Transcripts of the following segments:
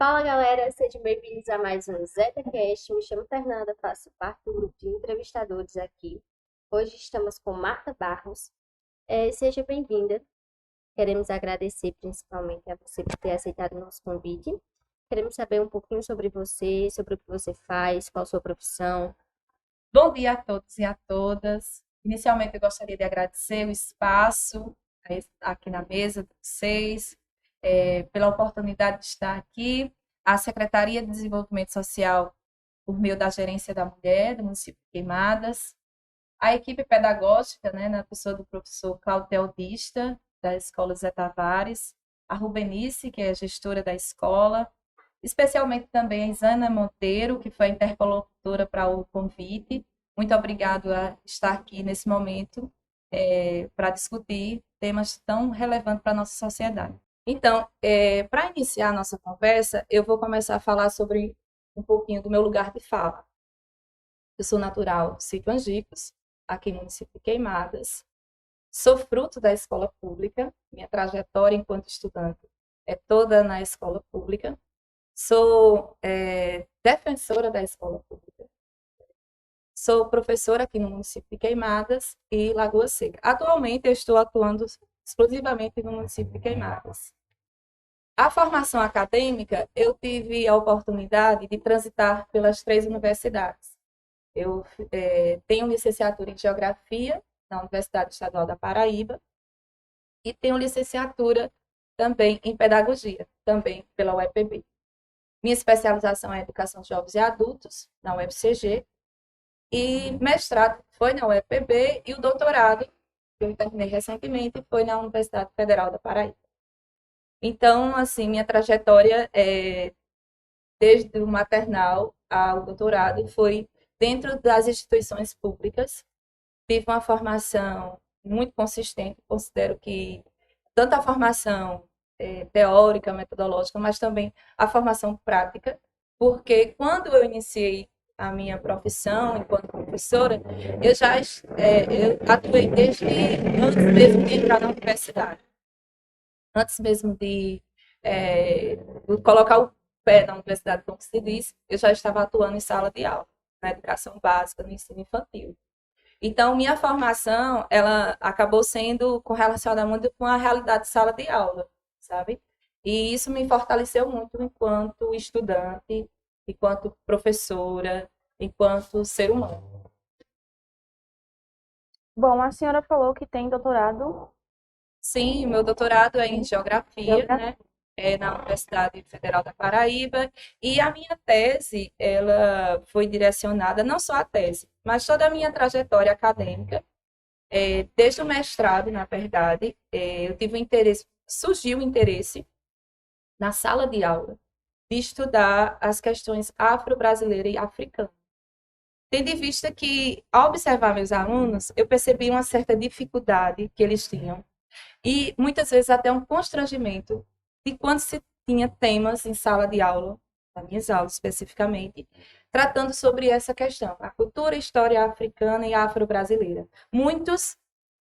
Fala galera, sejam bem-vindos a mais um ZetaCast. Me chamo Fernanda, faço parte do grupo de entrevistadores aqui. Hoje estamos com Marta Barros. Seja bem-vinda. Queremos agradecer principalmente a você por ter aceitado o nosso convite. Queremos saber um pouquinho sobre você, sobre o que você faz, qual a sua profissão. Bom dia a todos e a todas. Inicialmente, eu gostaria de agradecer o espaço aqui na mesa de vocês, pela oportunidade de estar aqui. A Secretaria de Desenvolvimento Social, por meio da Gerência da Mulher do município de Queimadas, a equipe pedagógica, né, na pessoa do professor Cláudio Teodista, da Escola Zé Tavares, a Rubenice, que é a gestora da escola, especialmente também a Isana Monteiro, que foi a interlocutora para o convite. Muito obrigado a estar aqui nesse momento para discutir temas tão relevantes para a nossa sociedade. Então, para iniciar a nossa conversa, eu vou começar a falar sobre um pouquinho do meu lugar de fala. Eu sou natural do Sítio Angicos, aqui no município de Queimadas. Sou fruto da escola pública, minha trajetória enquanto estudante é toda na escola pública. Sou defensora da escola pública. Sou professora aqui no município de Queimadas e Lagoa Seca. Atualmente, eu estou atuando exclusivamente no município de Queimadas. A formação acadêmica, eu tive a oportunidade de transitar pelas 3 universidades. Eu tenho licenciatura em Geografia na Universidade Estadual da Paraíba e tenho licenciatura também em Pedagogia, também pela UEPB. Minha especialização é Educação de Jovens e Adultos, na UFCG, e mestrado foi na UEPB e o doutorado, que eu terminei recentemente, foi na Universidade Federal da Paraíba. Então, assim, minha trajetória desde o maternal ao doutorado foi dentro das instituições públicas. Tive uma formação muito consistente, considero que tanto a formação teórica, metodológica, mas também a formação prática, porque quando eu iniciei a minha profissão enquanto professora, eu atuei desde antes mesmo de entrar na universidade, antes mesmo de colocar o pé na universidade, como se diz, eu já estava atuando em sala de aula, na educação básica, no ensino infantil. Então, minha formação, ela acabou sendo correlacionada muito com a realidade de sala de aula, sabe? E isso me fortaleceu muito enquanto estudante, enquanto professora, enquanto ser humano. Bom, a senhora falou que tem doutorado Sim, meu doutorado é em em geografia, geografia. né? É na Universidade Federal da Paraíba, e a minha tese, ela foi direcionada, não só a tese, mas toda a minha trajetória acadêmica. Desde o mestrado, na verdade, eu tive um interesse, surgiu o interesse na sala de aula de estudar as questões afro-brasileira e africana. Tendo em vista que, ao observar meus alunos, eu percebi uma certa dificuldade que eles tinham e muitas vezes até um constrangimento de quando se tinha temas em sala de aula, nas minhas aulas especificamente, tratando sobre essa questão, a cultura e história africana e afro-brasileira. Muitos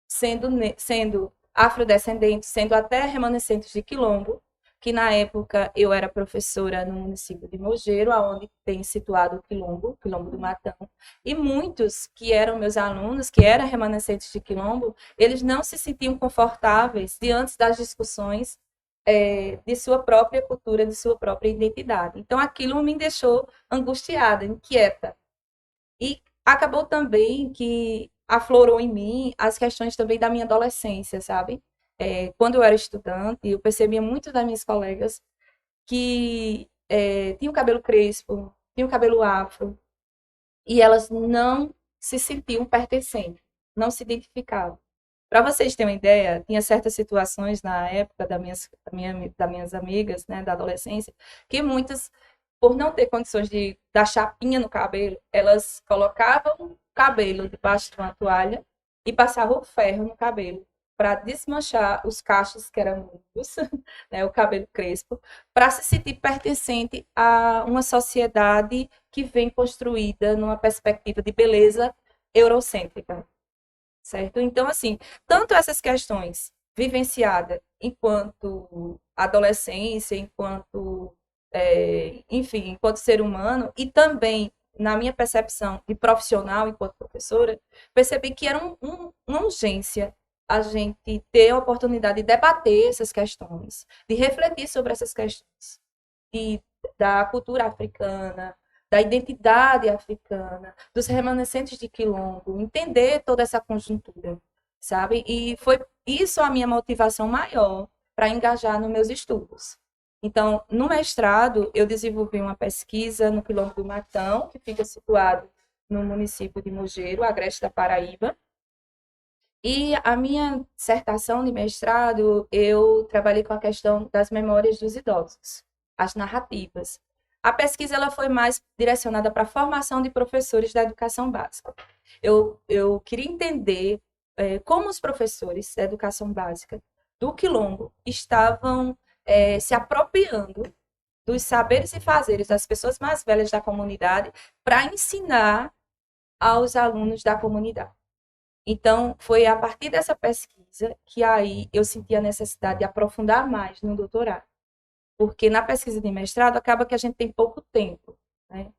sendo afrodescendentes, sendo até remanescentes de Quilombo, que na época eu era professora no município de Mogeiro, onde tem situado o Quilombo, Quilombo do Matão, e muitos que eram meus alunos, que eram remanescentes de Quilombo, eles não se sentiam confortáveis diante das discussões de sua própria cultura, de sua própria identidade. Então aquilo me deixou angustiada, inquieta. E acabou também que aflorou em mim as questões também da minha adolescência, sabe? Quando eu era estudante, eu percebia muito das minhas colegas que tinham cabelo crespo, tinham cabelo afro, e elas não se sentiam pertencentes, não se identificavam. Para vocês terem uma ideia, tinha certas situações na época das minhas amigas, né, da adolescência, que muitas, por não ter condições de dar chapinha no cabelo, elas colocavam o cabelo debaixo de uma toalha e passavam o ferro no cabelo para desmanchar os cachos que eram muitos, né, o cabelo crespo, para se sentir pertencente a uma sociedade que vem construída numa perspectiva de beleza eurocêntrica, certo? Então, assim, tanto essas questões vivenciadas enquanto adolescência, enquanto enfim, enquanto ser humano, e também na minha percepção de profissional enquanto professora, percebi que era uma urgência a gente ter a oportunidade de debater essas questões, de refletir sobre essas questões, da cultura africana, da identidade africana, dos remanescentes de Quilombo, entender toda essa conjuntura, sabe? E foi isso a minha motivação maior para engajar nos meus estudos. Então, no mestrado, eu desenvolvi uma pesquisa no Quilombo do Matão, que fica situado no município de Mogeiro, Agreste da Paraíba. E a minha dissertação de mestrado, eu trabalhei com a questão das memórias dos idosos, as narrativas. A pesquisa ela foi mais direcionada para a formação de professores da educação básica. Eu queria entender como os professores da educação básica do Quilombo estavam se apropriando dos saberes e fazeres das pessoas mais velhas da comunidade para ensinar aos alunos da comunidade. Então, foi a partir dessa pesquisa que aí eu senti a necessidade de aprofundar mais no doutorado. Porque na pesquisa de mestrado acaba que a gente tem pouco tempo, né?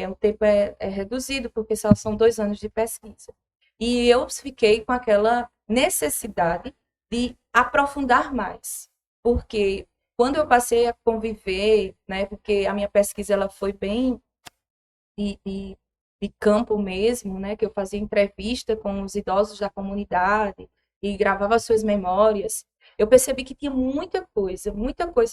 O tempo é reduzido, porque só são 2 anos de pesquisa. E eu fiquei com aquela necessidade de aprofundar mais. Porque quando eu passei a conviver, né, porque a minha pesquisa ela foi bem de campo mesmo, né, que eu fazia entrevista com os idosos da comunidade e gravava suas memórias, eu percebi que tinha muita coisa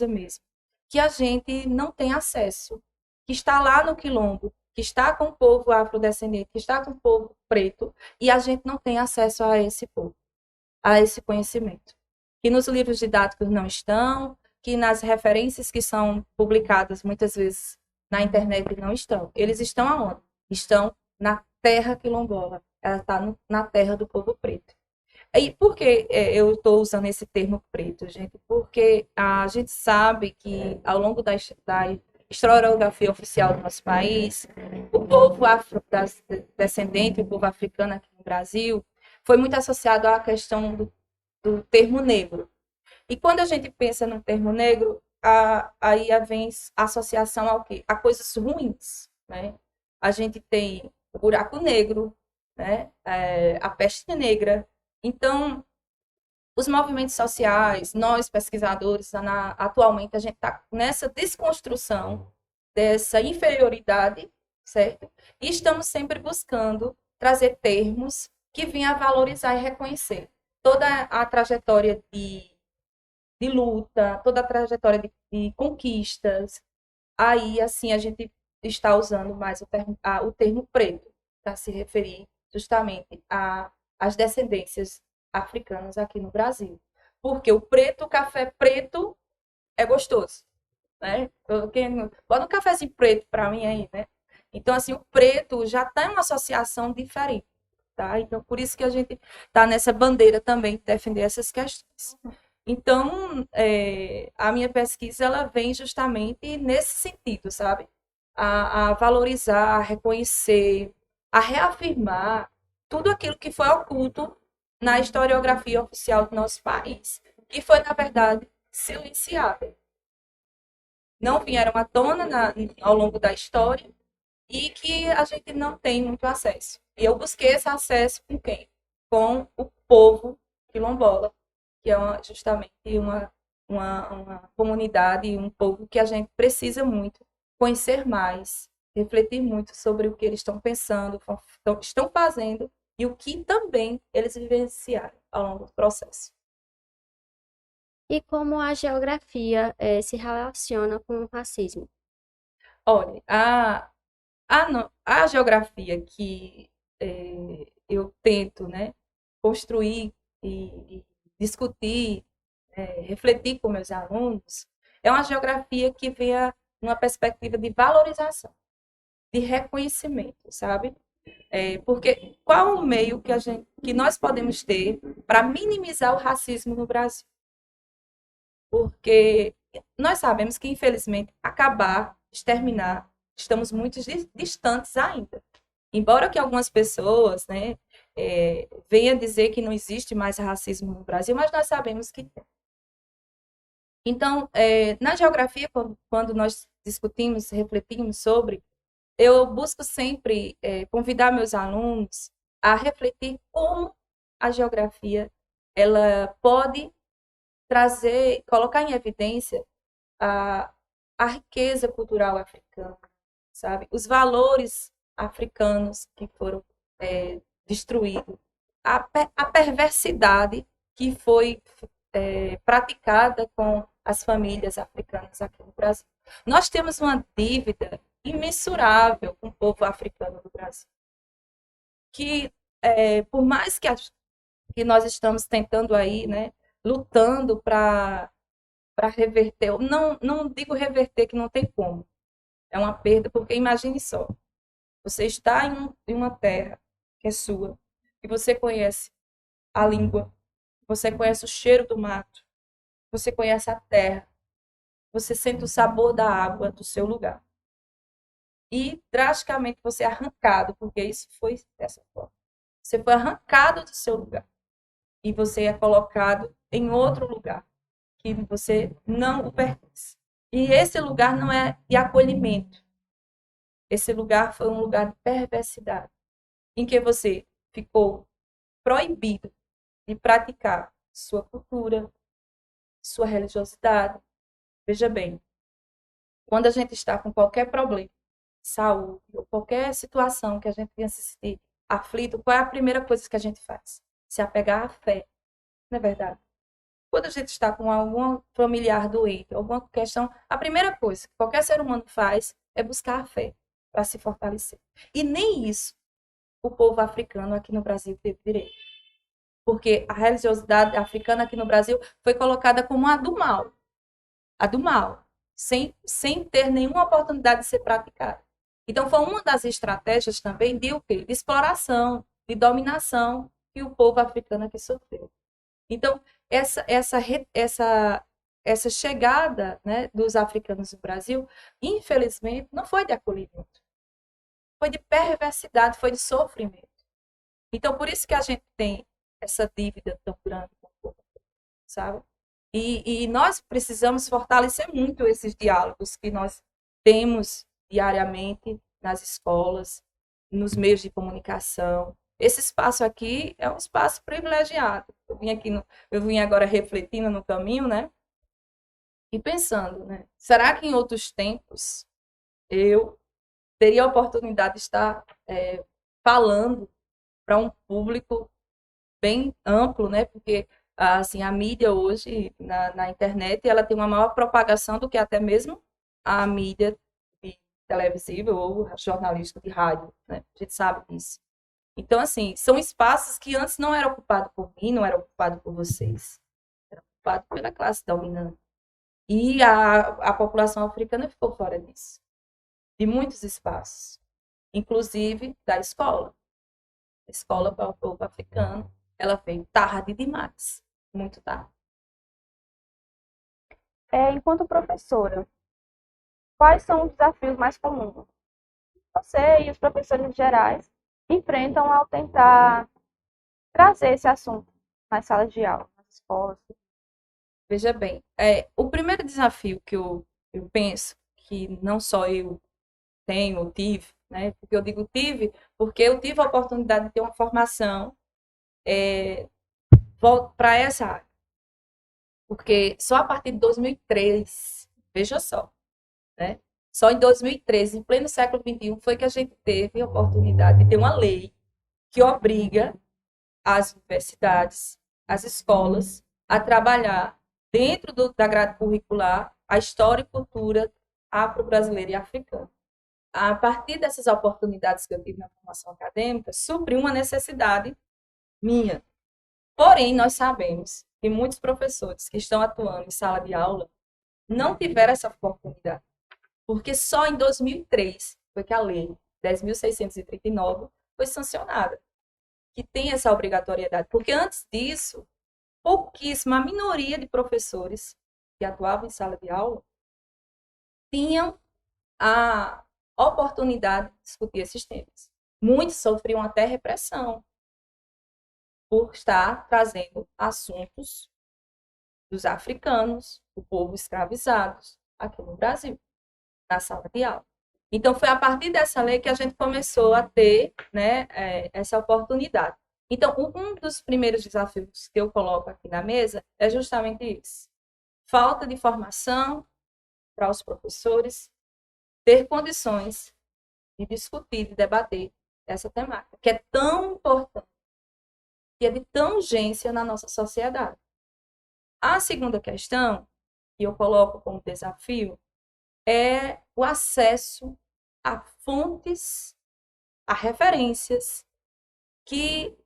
mesmo, que a gente não tem acesso, que está lá no Quilombo, que está com o povo afrodescendente, que está com o povo preto, e a gente não tem acesso a esse povo, a esse conhecimento. Que nos livros didáticos não estão, que nas referências que são publicadas muitas vezes na internet não estão. Eles estão aonde? Estão na terra quilombola. Ela está na terra do povo preto. E por que eu estou usando esse termo preto, gente? Porque a gente sabe que ao longo da historiografia oficial do nosso país, o povo descendente, o povo africano aqui no Brasil, foi muito associado à questão do termo negro. E quando a gente pensa no termo negro, aí vem a associação ao quê? A coisas ruins, né? A gente tem o buraco negro, né? A peste negra. Então, os movimentos sociais, nós pesquisadores, atualmente a gente está nessa desconstrução dessa inferioridade, certo? E estamos sempre buscando trazer termos que venham a valorizar e reconhecer toda a trajetória de luta, toda a trajetória de conquistas. Aí, assim, a gente está usando mais o termo preto para se referir justamente às descendências africanas aqui no Brasil. Porque o preto, o café preto é gostoso, né? Bota um cafezinho preto para mim aí, né? Então, assim, o preto já tem uma associação diferente, tá? Então, por isso que a gente está nessa bandeira também de defender essas questões. Então, a minha pesquisa ela vem justamente nesse sentido, sabe? A valorizar, a reconhecer, a reafirmar tudo aquilo que foi oculto na historiografia oficial do nosso país, que foi, na verdade, silenciada. Não vieram à tona ao longo da história e que a gente não tem muito acesso. E eu busquei esse acesso com quem? Com o povo quilombola, que é justamente uma comunidade, um povo que a gente precisa muito conhecer mais, refletir muito sobre o que eles estão pensando, estão fazendo e o que também eles vivenciaram ao longo do processo. E como a geografia se relaciona com o racismo? Olha, a geografia que eu tento, né, construir e discutir, refletir com meus alunos, é uma geografia que vê uma perspectiva de valorização, de reconhecimento, sabe? Porque qual o meio que nós podemos ter para minimizar o racismo no Brasil? Porque nós sabemos que, infelizmente, exterminar, estamos muito distantes ainda. Embora que algumas pessoas, né, venham dizer que não existe mais racismo no Brasil, mas nós sabemos que tem. Então, na geografia, quando nós discutimos, refletimos sobre, eu busco sempre convidar meus alunos a refletir como a geografia ela pode trazer, colocar em evidência a, a riqueza cultural africana, sabe? Os valores africanos que foram destruídos, a perversidade que foi praticada com as famílias africanas aqui no Brasil. Nós temos uma dívida imensurável com o povo africano do Brasil, que por mais que nós estamos tentando aí, né, lutando para reverter, não digo reverter que não tem como, é uma perda, porque imagine só, você está em uma terra que é sua, que você conhece a língua, você conhece o cheiro do mato, você conhece a terra, você sente o sabor da água do seu lugar. E drasticamente você é arrancado, porque isso foi dessa forma. Você foi arrancado do seu lugar e você é colocado em outro lugar que você não o pertence. E esse lugar não é de acolhimento. Esse lugar foi um lugar de perversidade, em que você ficou proibido de praticar sua cultura, sua religiosidade. Veja bem, quando a gente está com qualquer problema, saúde, ou qualquer situação que a gente venha se sentir aflito, qual é a primeira coisa que a gente faz? Se apegar à fé, não é verdade? Quando a gente está com algum familiar doente, alguma questão, a primeira coisa que qualquer ser humano faz é buscar a fé para se fortalecer. E nem isso o povo africano aqui no Brasil teve direito. Porque a religiosidade africana aqui no Brasil foi colocada como a do mal, sem ter nenhuma oportunidade de ser praticada. Então, foi uma das estratégias também de o quê? De exploração, de dominação que o povo africano aqui sofreu. Então, essa chegada, né, dos africanos no Brasil, infelizmente, não foi de acolhimento. Foi de perversidade, foi de sofrimento. Então, por isso que a gente tem essa dívida tão grande com o povo, sabe? E nós precisamos fortalecer muito esses diálogos que nós temos diariamente nas escolas, nos meios de comunicação. Esse espaço aqui é um espaço privilegiado. Eu vim agora refletindo no caminho, né? E pensando, né? Será que em outros tempos eu teria a oportunidade de estar falando para um público bem amplo, né? Porque assim, a mídia hoje na internet ela tem uma maior propagação do que até mesmo a mídia televisiva ou jornalística de rádio, né? A gente sabe disso. Então, assim, são espaços que antes não eram ocupados por mim, não eram ocupados por vocês, eram ocupados pela classe dominante. E a população africana ficou fora disso, de muitos espaços, inclusive da escola. A escola para o povo africano, ela veio tarde demais, muito tarde. Enquanto professora, quais são os desafios mais comuns? Você e os professores gerais enfrentam ao tentar trazer esse assunto nas salas de aula, nas escolas. Veja bem, o primeiro desafio que eu penso que não só eu tenho ou tive, né? Porque eu digo tive, porque eu tive a oportunidade de ter uma formação para essa área. Porque só a partir de 2003, veja só, né? Só em 2013, em pleno século XXI, foi que a gente teve a oportunidade de ter uma lei que obriga as universidades, as escolas, a trabalhar dentro da grade curricular a história e cultura afro-brasileira e africana. A partir dessas oportunidades que eu tive na formação acadêmica, supriu uma necessidade minha. Porém, nós sabemos que muitos professores que estão atuando em sala de aula não tiveram essa oportunidade, porque só em 2003 foi que a lei 10.639 foi sancionada, que tem essa obrigatoriedade, porque antes disso, pouquíssima minoria de professores que atuavam em sala de aula tinham a oportunidade de discutir esses temas. Muitos sofriam até repressão por estar trazendo assuntos dos africanos, do povo escravizados aqui no Brasil. na sala de aula. Então, foi a partir dessa lei que a gente começou a ter, né, essa oportunidade. Então, um dos primeiros desafios que eu coloco aqui na mesa é justamente isso. Falta de formação para os professores ter condições de discutir, de debater essa temática, que é tão importante, que é de tão urgência na nossa sociedade. A segunda questão que eu coloco como desafio é o acesso a fontes, a referências que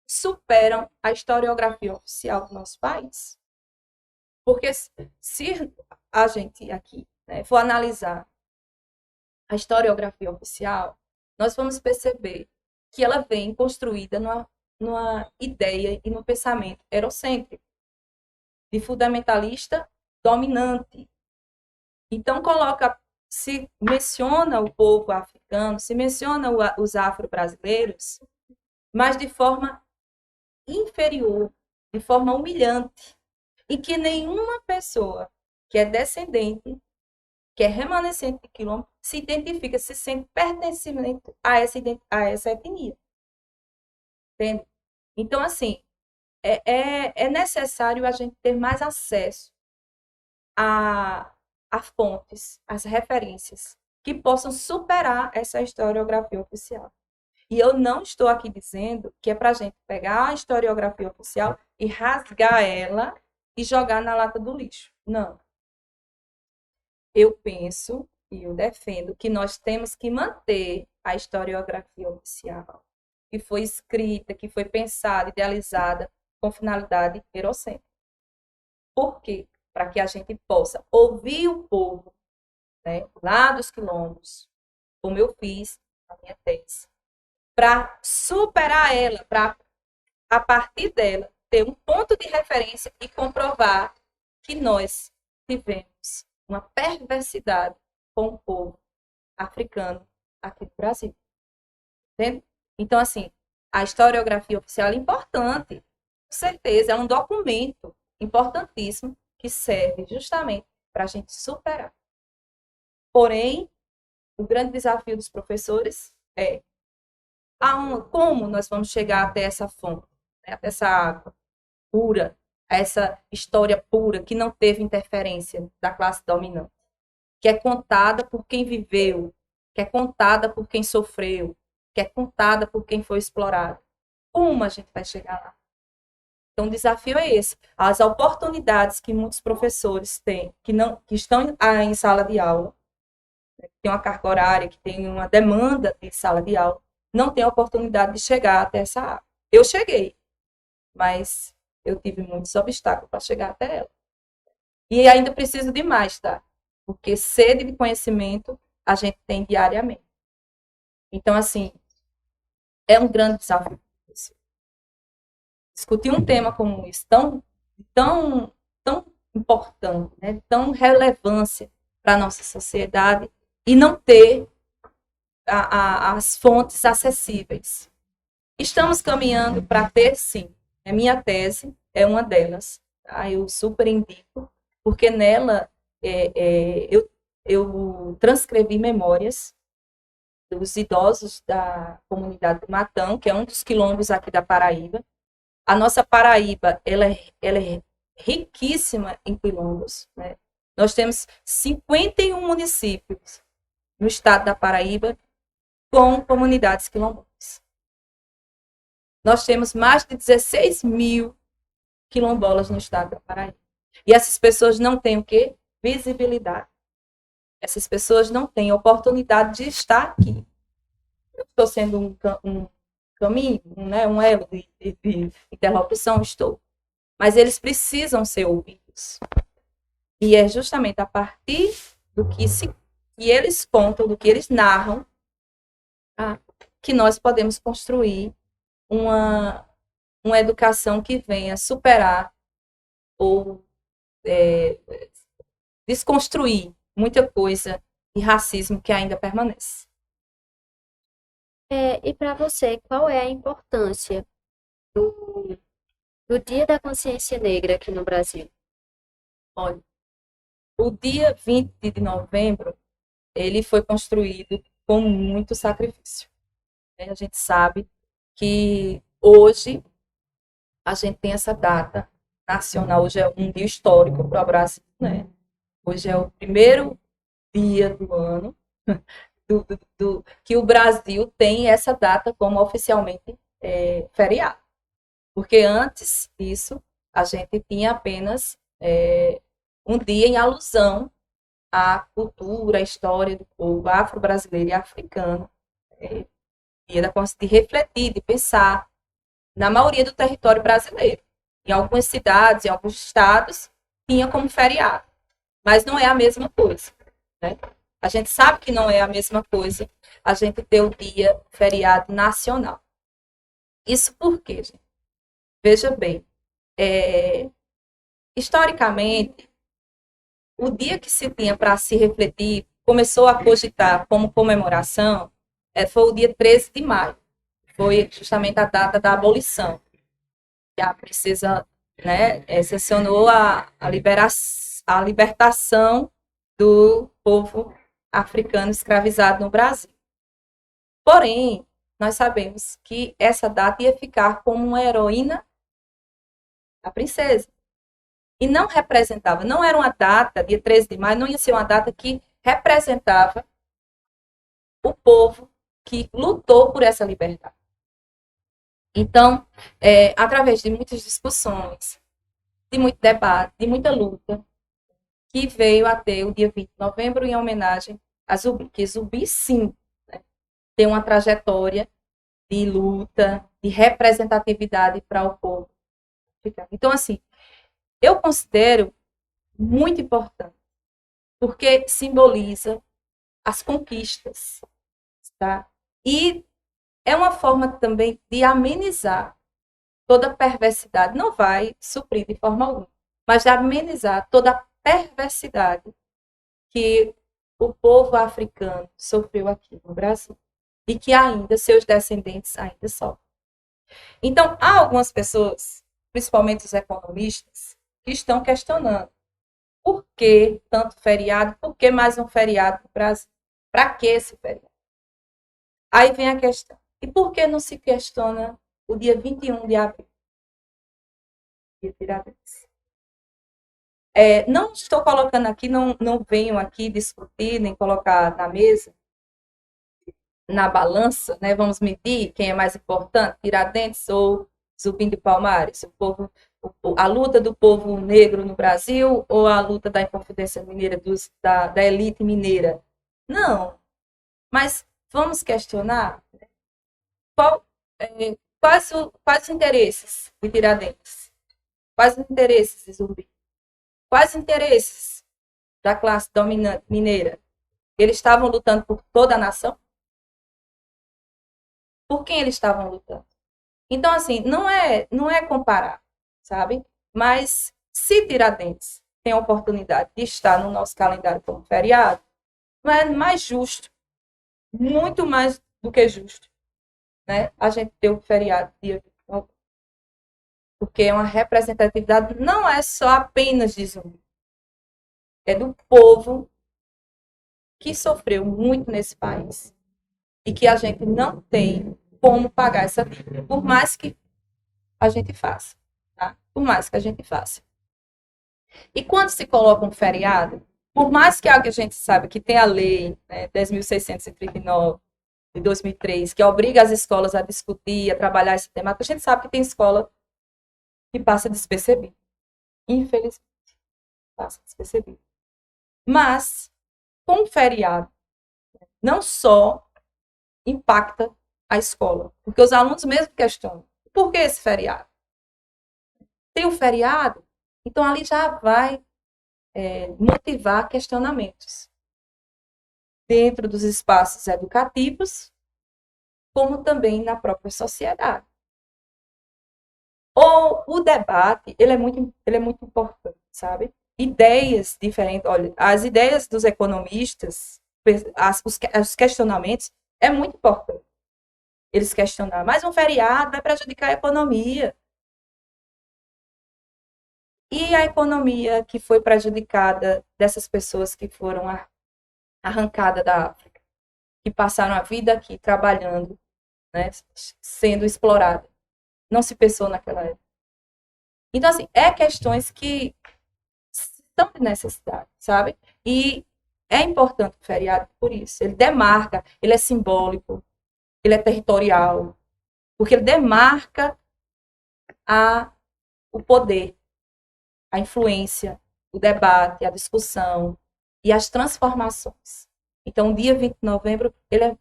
superam a historiografia oficial do nosso país. Porque se a gente aqui, né, for analisar a historiografia oficial, nós vamos perceber que ela vem construída numa ideia e no pensamento eurocêntrico, de fundamentalista dominante. Então, se menciona o povo africano, se menciona os afro-brasileiros, mas de forma inferior, de forma humilhante, e que nenhuma pessoa que é descendente, que é remanescente de quilombo, se identifica, se sente pertencimento a essa etnia. Entende? Então, assim, é necessário a gente ter mais acesso a fontes, as referências, que possam superar essa historiografia oficial. E eu não estou aqui dizendo que é para a gente pegar a historiografia oficial e rasgar ela e jogar na lata do lixo. Não. Eu penso e eu defendo que nós temos que manter a historiografia oficial, que foi escrita, que foi pensada, idealizada com finalidade eurocêntrica. Por quê? Para que a gente possa ouvir o povo, né, lá dos quilombos, como eu fiz na minha tese, para superar ela, para, a partir dela, ter um ponto de referência e comprovar que nós tivemos uma perversidade com o povo africano aqui no Brasil. Entende? Então, assim, a historiografia oficial é importante, com certeza, é um documento importantíssimo que serve justamente para a gente superar. Porém, o grande desafio dos professores é como nós vamos chegar até essa fonte, né, até essa água pura, essa história pura que não teve interferência da classe dominante, que é contada por quem viveu, que é contada por quem sofreu, que é contada por quem foi explorado. Como a gente vai chegar lá? Então, o desafio é esse. As oportunidades que muitos professores têm, que estão em sala de aula, que tem uma carga horária, que tem uma demanda de sala de aula, não tem a oportunidade de chegar até essa área. Eu cheguei, mas eu tive muitos obstáculos para chegar até ela. E ainda preciso de mais, tá? Porque sede de conhecimento a gente tem diariamente. Então, assim, é um grande desafio. Discutir um tema como esse, tão importante, né? Tão relevância para a nossa sociedade, e não ter as fontes acessíveis. Estamos caminhando para ter, sim. A minha tese é uma delas. Tá? Eu super indico, porque nela eu transcrevi memórias dos idosos da comunidade do Matão, que é um dos quilombos aqui da Paraíba. A nossa Paraíba, ela é riquíssima em quilombos, né? Nós temos 51 municípios no estado da Paraíba com comunidades quilombolas. Nós temos mais de 16 mil quilombolas no estado da Paraíba. E essas pessoas não têm o quê? Visibilidade. Essas pessoas não têm oportunidade de estar aqui. Eu estou sendo um caminho, né, um elo de interlocução, estou. Mas eles precisam ser ouvidos. E é justamente a partir do que eles contam, do que eles narram, que nós podemos construir uma educação que venha superar ou desconstruir muita coisa de racismo que ainda permanece. E para você, qual é a importância do Dia da Consciência Negra aqui no Brasil? Olha, o dia 20 de novembro ele foi construído com muito sacrifício. A gente sabe que hoje a gente tem essa data nacional, hoje é um dia histórico para o Brasil, né? Hoje é o primeiro dia do ano que o Brasil tem essa data como oficialmente feriado. Porque antes disso, a gente tinha apenas um dia em alusão à cultura, à história do povo afro-brasileiro e africano, de refletir, de pensar na maioria do território brasileiro. Em algumas cidades, em alguns estados, tinha como feriado. Mas não é a mesma coisa, né? A gente sabe que não é a mesma coisa a gente ter o dia feriado nacional. Isso por quê, gente? Veja bem, historicamente, o dia que se tinha para se refletir, começou a cogitar como comemoração, foi o dia 13 de maio. Foi justamente a data da abolição. Que a princesa, né, sancionou a libertação do povo africano escravizado no Brasil. Porém, nós sabemos que essa data ia ficar como uma heroína da princesa. E não representava, não era uma data, dia 13 de maio, não ia ser uma data que representava o povo que lutou por essa liberdade. Então, através de muitas discussões, de muito debate, de muita luta, que veio a ter o dia 20 de novembro em homenagem a Zumbi, que Zumbi, sim, né, tem uma trajetória de luta, de representatividade para o povo. Então, assim, eu considero muito importante, porque simboliza as conquistas, tá? E é uma forma também de amenizar toda a perversidade. Não vai suprir de forma alguma, mas de amenizar toda a perversidade que o povo africano sofreu aqui no Brasil e que ainda seus descendentes ainda sofrem. Então, há algumas pessoas, principalmente os economistas, que estão questionando por que tanto feriado, por que mais um feriado no Brasil? Para que esse feriado? Aí vem a questão, e por que não se questiona o dia 21 de abril? Dia Tiradentes. Não estou colocando aqui, não venho aqui discutir, nem colocar na mesa, na balança, né? Vamos medir quem é mais importante, Tiradentes ou Zumbi de Palmares, a luta do povo negro no Brasil ou a luta da Inconfidência Mineira, da elite mineira. Não, mas vamos questionar quais os interesses de Tiradentes, quais os interesses de Zumbi, quais os interesses da classe dominante mineira. Eles estavam lutando por toda a nação? Por quem eles estavam lutando? Então, assim, não é comparar, sabe? Mas se Tiradentes tem a oportunidade de estar no nosso calendário como feriado, não é mais justo, muito mais do que justo, né? A gente ter o feriado dia 29, porque é uma representatividade, não é só apenas de Zumbi, é do povo que sofreu muito nesse país e que a gente não tem como pagar essa dívida, por mais que a gente faça, tá? Por mais que a gente faça. E quando se coloca um feriado, por mais que a gente sabe que tem a lei, né, 10.639 de 2003, que obriga as escolas a discutir, a trabalhar esse tema, a gente sabe que tem escola que passa despercebido. Infelizmente, passa despercebido. Mas, com o feriado, não só impacta a escola, porque os alunos mesmo questionam, por que esse feriado? Tem um feriado? Então, ali já vai motivar questionamentos dentro dos espaços educativos, como também na própria sociedade. O debate, ele é muito importante, sabe? Ideias diferentes, olha, as ideias dos economistas, os questionamentos, é muito importante. Eles questionaram, mas um feriado vai prejudicar a economia. E a economia que foi prejudicada dessas pessoas que foram arrancada da África, que passaram a vida aqui trabalhando, né, sendo exploradas. Não se pensou naquela época. Então, assim, é questões que estão de necessidade, sabe? E é importante o feriado por isso. Ele demarca, ele é simbólico, ele é territorial, porque ele demarca o poder, a influência, o debate, a discussão e as transformações. Então, o dia 20 de novembro, ele é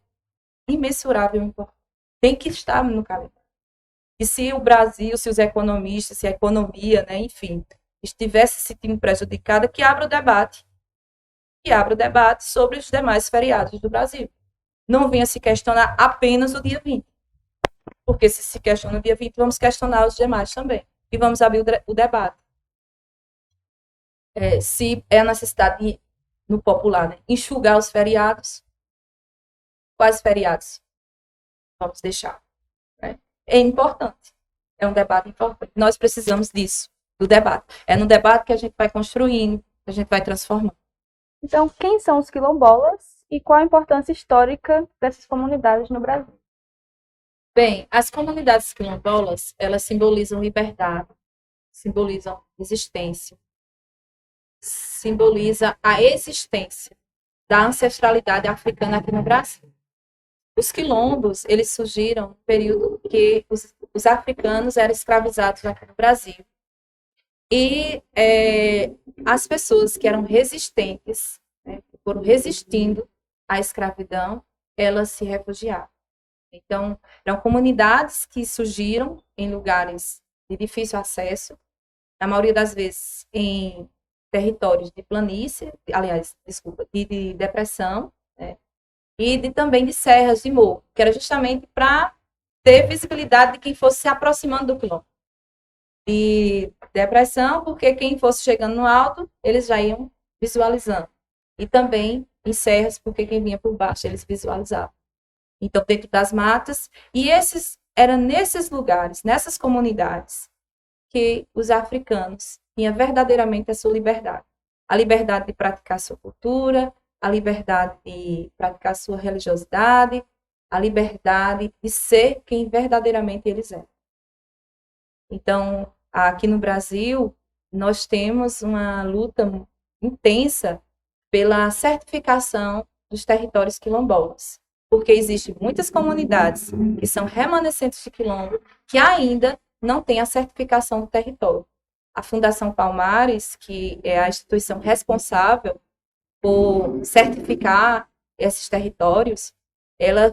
imensurável, importante. Tem que estar no calendário. E se o Brasil, se os economistas, se a economia, né, enfim, estivesse se sentindo prejudicada, que abra o debate sobre os demais feriados do Brasil. Não venha se questionar apenas o dia 20. Porque se questiona o dia 20, vamos questionar os demais também. E vamos abrir o debate. Se é a necessidade, no popular, né, enxugar os feriados, quais feriados vamos deixar? Né? É importante. É um debate importante. Nós precisamos disso, do debate. É no debate que a gente vai construindo, que a gente vai transformando. Então, quem são os quilombolas e qual a importância histórica dessas comunidades no Brasil? Bem, as comunidades quilombolas, elas simbolizam liberdade, simbolizam resistência, simboliza a existência da ancestralidade africana aqui no Brasil. Os quilombos, eles surgiram no período que os africanos eram escravizados aqui no Brasil. E as pessoas que eram resistentes, né, que foram resistindo à escravidão, elas se refugiaram. Então, eram comunidades que surgiram em lugares de difícil acesso, na maioria das vezes em territórios de planície, aliás, desculpa, de depressão, né, e também de serras de morro, que era justamente para ter visibilidade de quem fosse se aproximando do quilombo. De depressão, porque quem fosse chegando no alto, eles já iam visualizando. E também em serras, porque quem vinha por baixo, eles visualizavam. Então, dentro das matas, e era nesses lugares, nessas comunidades, que os africanos tinham verdadeiramente a sua liberdade. A liberdade de praticar sua cultura, a liberdade de praticar sua religiosidade, a liberdade de ser quem verdadeiramente eles eram. Então, aqui no Brasil, nós temos uma luta intensa pela certificação dos territórios quilombolas, porque existem muitas comunidades que são remanescentes de quilombo que ainda não têm a certificação do território. A Fundação Palmares, que é a instituição responsável por certificar esses territórios, ela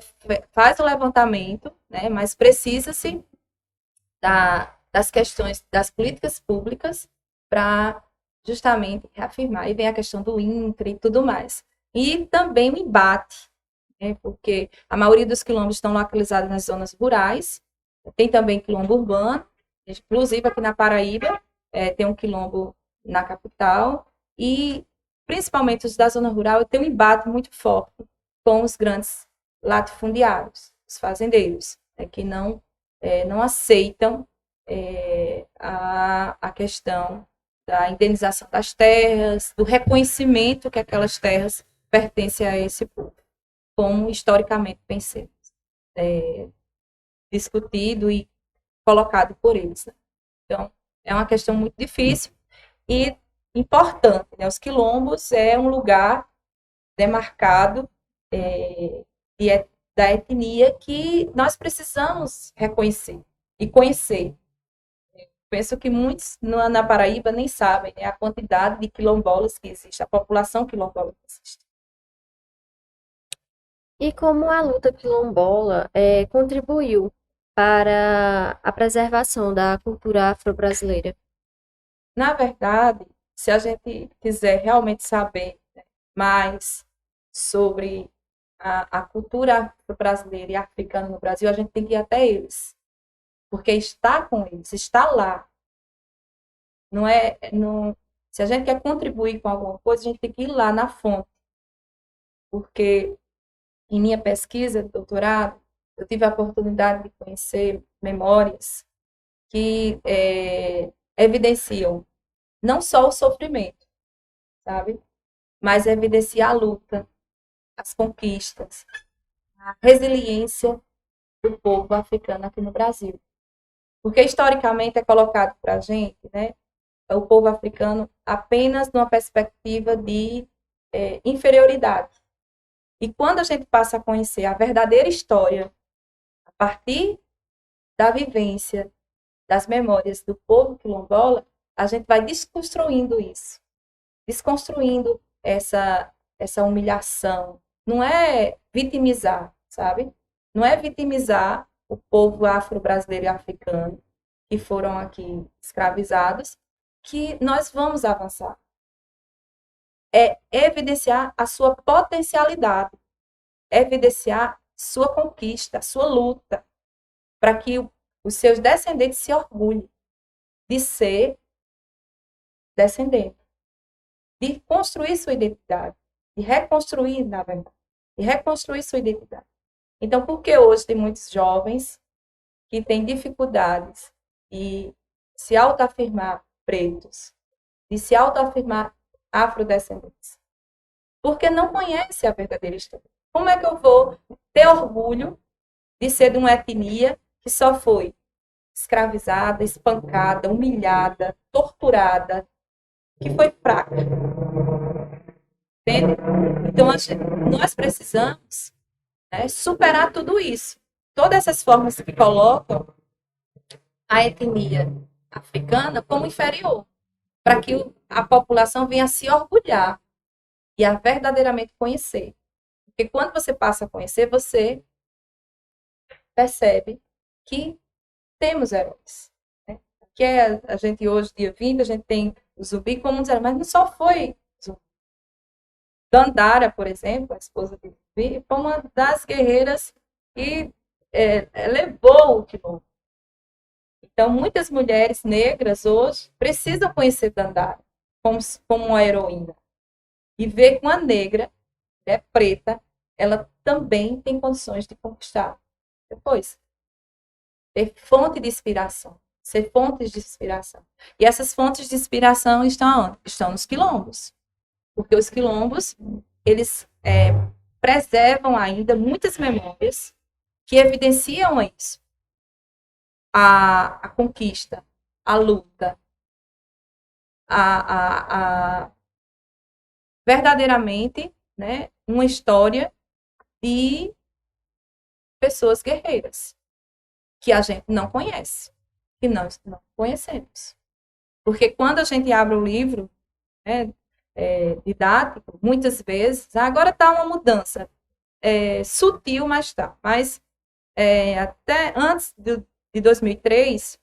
faz o levantamento, né, mas precisa-se das questões das políticas públicas para justamente reafirmar. E vem a questão do INCRA e tudo mais. E também o embate, né, porque a maioria dos quilombos estão localizados nas zonas rurais, tem também quilombo urbano, inclusive aqui na Paraíba, tem um quilombo na capital, e principalmente os da zona rural, tem um embate muito forte com os grandes latifundiários, os fazendeiros, que não aceitam a questão da indenização das terras, do reconhecimento que aquelas terras pertencem a esse povo, como historicamente vem sendo discutido e colocado por eles. Né? Então, é uma questão muito difícil e importante. Né? Os quilombos é um lugar demarcado da etnia que nós precisamos reconhecer e conhecer. Penso que muitos na Paraíba nem sabem, né, a quantidade de quilombolas que existe, a população quilombola que existe. E como a luta quilombola contribuiu para a preservação da cultura afro-brasileira? Na verdade, se a gente quiser realmente saber, né, mais sobre a cultura brasileira e africana no Brasil, a gente tem que ir até eles. Porque está com eles, está lá. Se a gente quer contribuir com alguma coisa, a gente tem que ir lá na fonte. Porque em minha pesquisa de doutorado, eu tive a oportunidade de conhecer memórias que evidenciam não só o sofrimento, sabe? Mas evidencia a luta, as conquistas, a resiliência do povo africano aqui no Brasil. Porque, historicamente, é colocado para a gente, né, o povo africano apenas numa perspectiva de inferioridade. E quando a gente passa a conhecer a verdadeira história, a partir da vivência, das memórias do povo quilombola, a gente vai desconstruindo isso, desconstruindo essa humilhação. Não é vitimizar, sabe? Não é vitimizar o povo afro-brasileiro e africano que foram aqui escravizados, que nós vamos avançar. É evidenciar a sua potencialidade, evidenciar sua conquista, sua luta, para que os seus descendentes se orgulhem de ser descendente, de construir sua identidade, de reconstruir, na verdade, de reconstruir sua identidade. Então, por que hoje tem muitos jovens que têm dificuldades de se autoafirmar pretos, de se autoafirmar afrodescendentes? Porque não conhece a verdadeira história. Como é que eu vou ter orgulho de ser de uma etnia que só foi escravizada, espancada, humilhada, torturada, que foi fraca? Entende? Então, nós precisamos, né, superar tudo isso. Todas essas formas que colocam a etnia africana como inferior, para que a população venha se orgulhar e a verdadeiramente conhecer. Porque quando você passa a conhecer, você percebe que temos heróis. Né? Que a gente hoje, dia 20, a gente tem o Zumbi como um dos heróis, mas não só foi Zumbi. Dandara, por exemplo, a esposa de Zumbi, foi uma das guerreiras que levou o quilombo. Então, muitas mulheres negras hoje precisam conhecer Dandara como uma heroína. E ver que uma negra, preta, ela também tem condições de conquistar. Depois, ter fonte de inspiração, ser fontes de inspiração. E essas fontes de inspiração estão onde? Estão nos quilombos. Porque os quilombos, eles preservam ainda muitas memórias que evidenciam isso. A conquista, a luta, verdadeiramente, né, uma história de pessoas guerreiras que a gente não conhece, que nós não conhecemos. Porque quando a gente abre o livro, né, didático, muitas vezes, agora está uma mudança sutil, mas está. Mas até antes de 2003,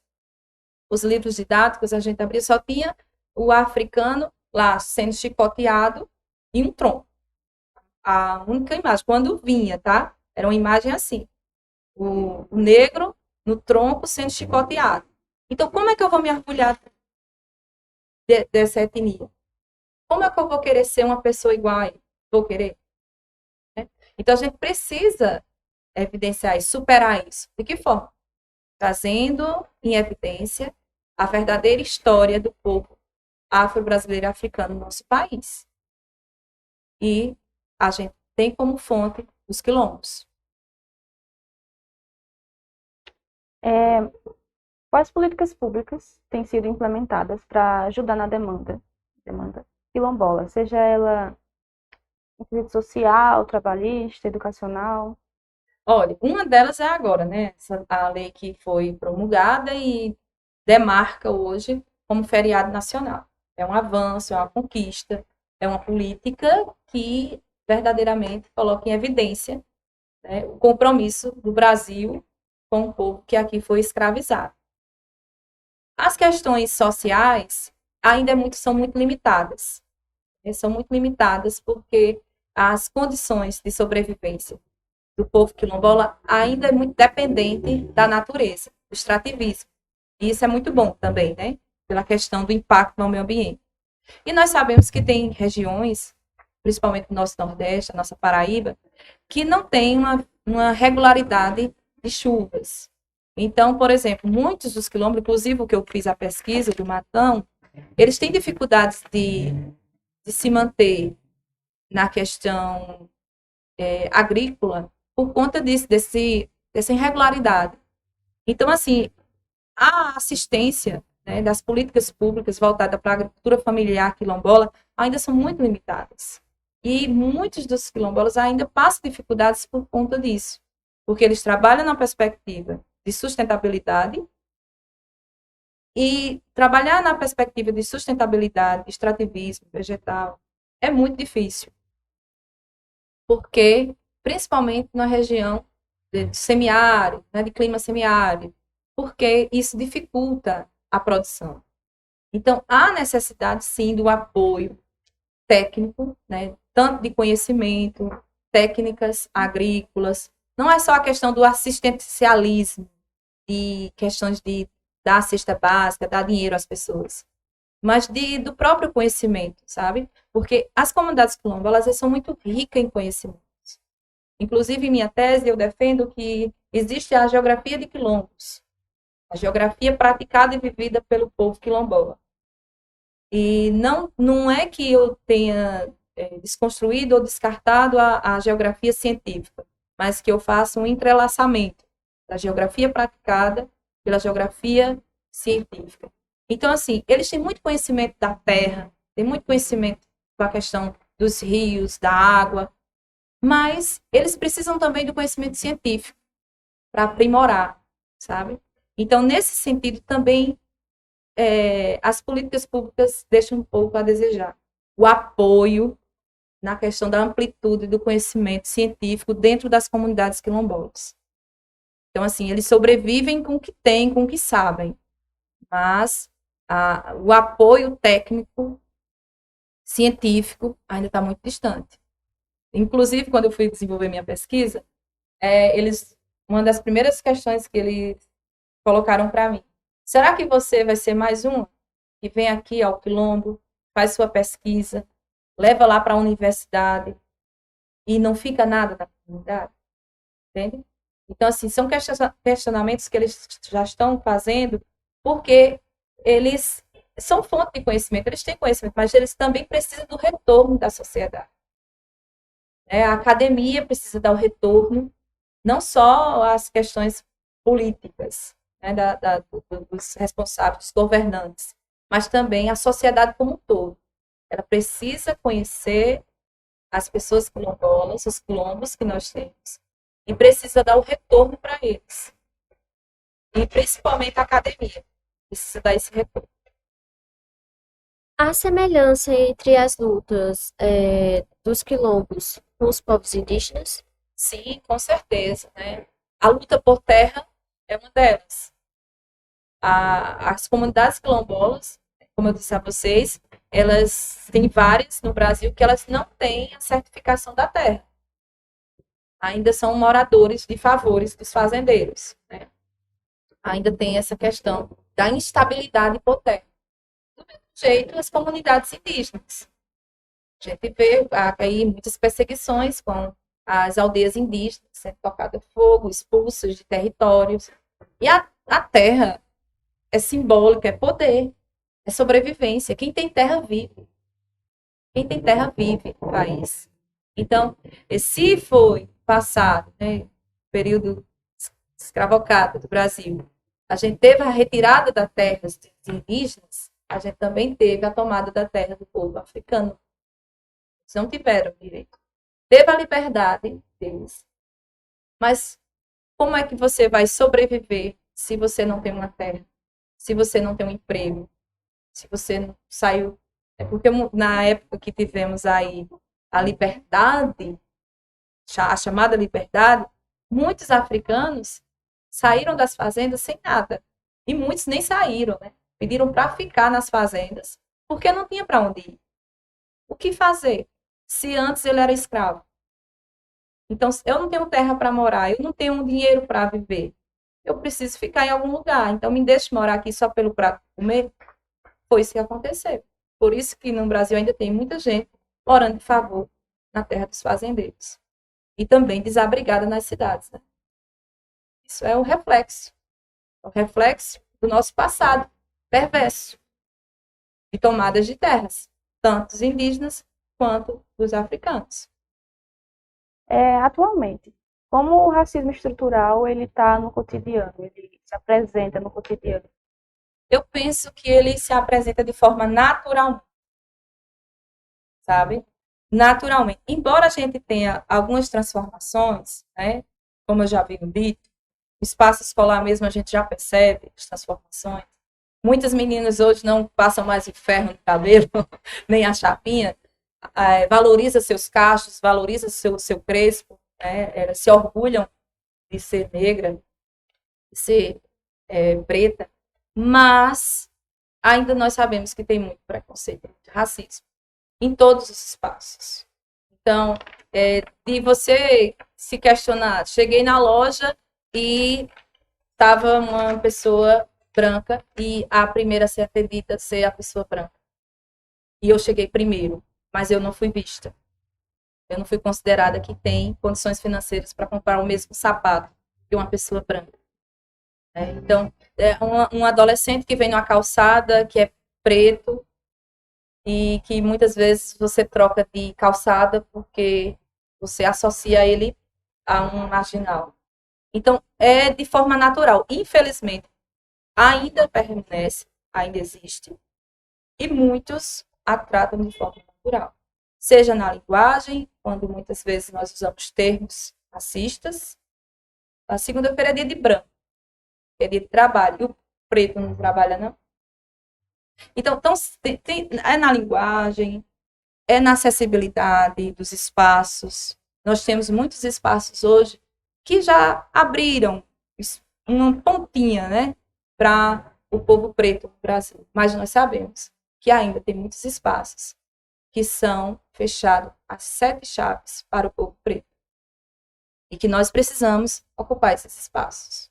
os livros didáticos a gente abria, só tinha o africano lá sendo chicoteado e um tronco. A única imagem, quando vinha, tá? Era uma imagem assim. O negro no tronco sendo chicoteado. Então, como é que eu vou me orgulhar dessa etnia? Como é que eu vou querer ser uma pessoa igual a ele? Vou querer? Né? Então, a gente precisa evidenciar isso, superar isso. De que forma? Trazendo em evidência a verdadeira história do povo afro-brasileiro e africano no nosso país. E a gente tem como fonte os quilombos. Quais políticas públicas têm sido implementadas para ajudar na demanda quilombola, seja ela em quesito social, trabalhista, educacional? Olha, uma delas é agora, né? A lei que foi promulgada e demarca hoje como feriado nacional. É um avanço, é uma conquista, é uma política que verdadeiramente coloca em evidência, né, o compromisso do Brasil com o povo que aqui foi escravizado. As questões sociais ainda são muito limitadas. São muito limitadas porque as condições de sobrevivência do povo quilombola ainda é muito dependente da natureza, do extrativismo. E isso é muito bom também, né? Pela questão do impacto no meio ambiente. E nós sabemos que tem regiões, principalmente no nosso Nordeste, a nossa Paraíba, que não tem uma regularidade de chuvas. Então, por exemplo, muitos dos quilombos, inclusive o que eu fiz a pesquisa do Matão, eles têm dificuldades de se manter na questão agrícola por conta dessa irregularidade. Então, assim, a assistência, né, das políticas públicas voltadas para a agricultura familiar quilombola ainda são muito limitadas. E muitos dos quilombolas ainda passam dificuldades por conta disso, porque eles trabalham na perspectiva de sustentabilidade, e trabalhar na perspectiva de sustentabilidade, extrativismo vegetal, é muito difícil, porque, principalmente na região de semiárido, né, de clima semiárido, porque isso dificulta a produção. Então, há necessidade, sim, do apoio técnico, né, tanto de conhecimento, técnicas agrícolas. Não é só a questão do assistencialismo, de questões de dar cesta básica, dar dinheiro às pessoas, mas do próprio conhecimento, sabe? Porque as comunidades quilombolas são muito ricas em conhecimento. Inclusive, em minha tese, eu defendo que existe a geografia de quilombos, a geografia praticada e vivida pelo povo quilombola. E não é que eu tenha desconstruído ou descartado a geografia científica, mas que eu faça um entrelaçamento da geografia praticada pela geografia científica. Então, assim, eles têm muito conhecimento da terra, têm muito conhecimento da questão dos rios, da água, mas eles precisam também do conhecimento científico para aprimorar, sabe? Então, nesse sentido, também as políticas públicas deixam um pouco a desejar. O apoio na questão da amplitude do conhecimento científico dentro das comunidades quilombolas. Então, assim, eles sobrevivem com o que têm, com o que sabem, mas o apoio técnico, científico, ainda está muito distante. Inclusive, quando eu fui desenvolver minha pesquisa, uma das primeiras questões que eles colocaram para mim: será que você vai ser mais um que vem aqui ao Quilombo, faz sua pesquisa, leva lá para a universidade e não fica nada da comunidade? Entende? Então, assim, são questionamentos que eles já estão fazendo porque eles são fonte de conhecimento, eles têm conhecimento, mas eles também precisam do retorno da sociedade. A academia precisa dar o retorno, não só as questões políticas, né, dos responsáveis, dos governantes, mas também a sociedade como um todo. Ela precisa conhecer as pessoas quilombolas, os quilombos que nós temos, e precisa dar o retorno para eles. E principalmente a academia precisa dar esse retorno. A semelhança entre as lutas dos quilombos com os povos indígenas? Sim, com certeza, né? A luta por terra é uma delas. As comunidades quilombolas, como eu disse a vocês, elas têm várias no Brasil que elas não têm a certificação da terra. Ainda são moradores de favores dos fazendeiros, né? Ainda tem essa questão da instabilidade por terra. Do mesmo jeito, as comunidades indígenas. A gente vê aí muitas perseguições com as aldeias indígenas sendo tocadas fogo, expulsas de territórios. E a terra é simbólica, é poder, é sobrevivência. Quem tem terra vive. Quem tem terra vive no país. Então, se foi passado, né, período escravocrata do Brasil, a gente teve a retirada das terras dos indígenas, a gente também teve a tomada da terra do povo africano. Eles não tiveram direito. Teve a liberdade deles, mas como é que você vai sobreviver se você não tem uma terra? Se você não tem um emprego? Se você não saiu... É porque na época que tivemos aí a liberdade, a chamada liberdade, muitos africanos saíram das fazendas sem nada. E muitos nem saíram, né? Pediram para ficar nas fazendas, porque não tinha para onde ir. O que fazer se antes ele era escravo? Então, eu não tenho terra para morar, eu não tenho dinheiro para viver. Eu preciso ficar em algum lugar. Então, me deixe morar aqui só pelo prato de comer. Foi isso que aconteceu. Por isso que no Brasil ainda tem muita gente morando de favor na terra dos fazendeiros. E também desabrigada nas cidades, né? Isso é o reflexo do nosso passado perverso de tomadas de terras, tanto dos indígenas quanto dos africanos. atualmente. Como o racismo estrutural ele está no cotidiano, ele se apresenta no cotidiano. Eu penso que ele se apresenta de forma natural, sabe? Naturalmente. Embora a gente tenha algumas transformações, né? Como eu já havia dito, no espaço escolar mesmo a gente já percebe as transformações. Muitas meninas hoje não passam mais o ferro no cabelo, nem a chapinha. Valoriza seus cachos, valoriza seu crespo, né? Elas se orgulham de ser negra, de ser preta, mas ainda nós sabemos que tem muito preconceito, muito racismo em todos os espaços. Então, de você se questionar, cheguei na loja e estava uma pessoa branca e a primeira a ser atendida ser a pessoa branca. E eu cheguei primeiro, mas eu não fui vista. Eu não fui considerada que tem condições financeiras para comprar o mesmo sapato que uma pessoa branca. Então, um adolescente que vem numa calçada que é preto e que muitas vezes você troca de calçada porque você associa ele a um marginal. Então, é de forma natural. Infelizmente, ainda permanece, ainda existe, e muitos a tratam de forma natural. Seja na linguagem, quando muitas vezes nós usamos termos racistas. A segunda-feira é dia de branco, é dia de trabalho, e o preto não trabalha, não. Então é na linguagem, é na acessibilidade dos espaços. Nós temos muitos espaços hoje que já abriram uma pontinha, né, para o povo preto no Brasil. Mas nós sabemos que ainda tem muitos espaços que são fechados a 7 chaves para o povo preto. E que nós precisamos ocupar esses espaços.